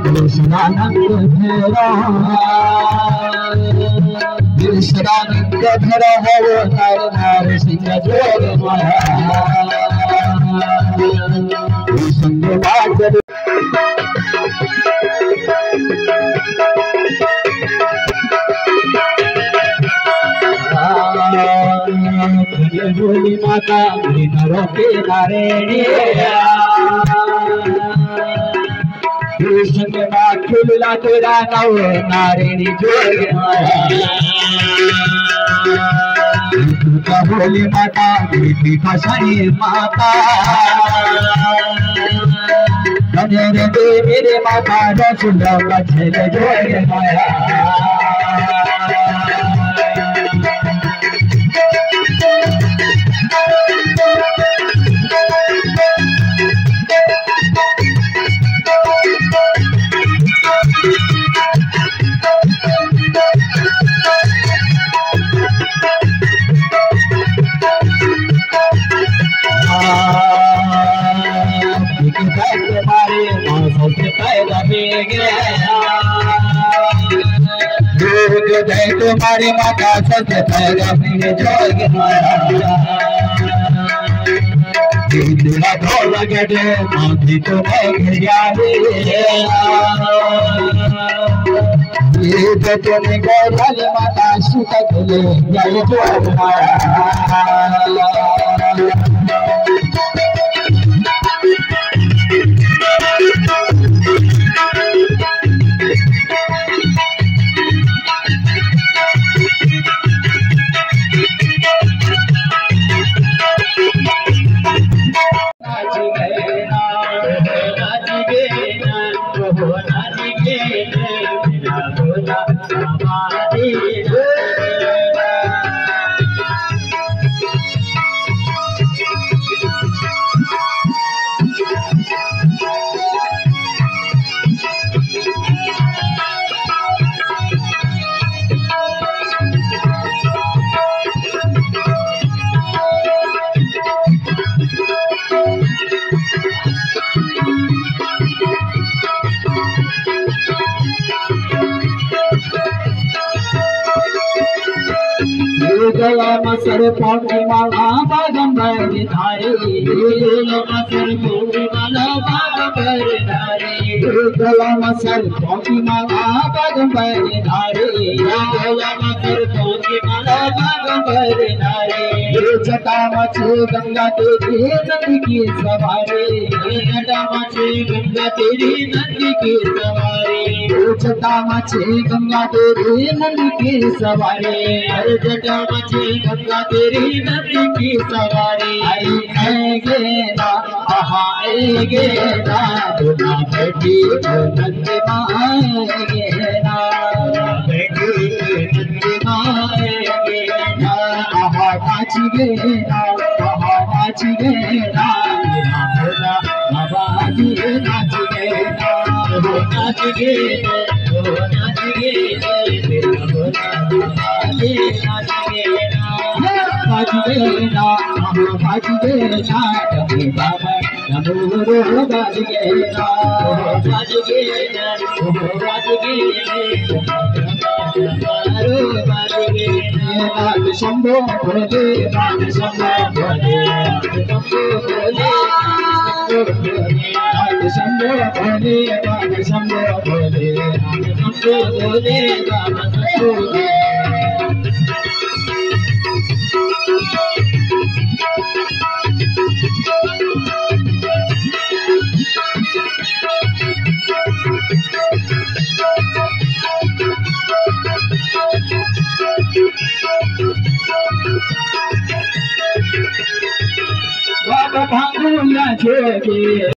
कृष्णानंद धरा कृष्णानंद धरा हो नर नार सिंह जोग माया संग बाजर बोली माता नरों के नारायणी कृष्ण खिला तेरा नव नारायणी जोग माया बोली माता बेटी फसाई माता मेरे माता रसुल्ला बछले जोग माया तुम्हारी माता सच पैदा मेरे जोग माया तेरा ढोल गड़े माथी तो मैं घिरियाली ये तो तुम्हें गौरल माता सुतक ले जय जोग माया गया मसर पौड़ी वाला बागंबर धारे मसर पौड़ी वाला बागंबर धारे गया मसर पौड़ी वाला बागंबर धारे गया मसर पौड़ी वाला बागंबर धारे जटा मचे गंगा तेरी नदी की सवारी जटा मचे गंगा तेरी नदी की सवारी जटा मचे गंगा तेरी नदी की सवारी जटा मचे गंगा तेरी नदी की सवारी आएगे ना आएगे ना दुना बेटी नंद आएगे ना बेटी नंद आएगे ना आहा नाच गे ना आहा नाच गे ना भोला बाबा जी नाच गे ना नाच गे नाच गे भोला बाबा जी नाच गे बाज गेना बाज गेना डमरू बाबा डमरू बाज गेना बाज गेना बाज गेना बाज गेना नाग शंभो भोले नाग शंभो भोले शंभो भोले नाग शंभो भोले नाग शंभो भोले नाग शंभो भोले नाग शंभो भोले बाबा भांगुला छोड़े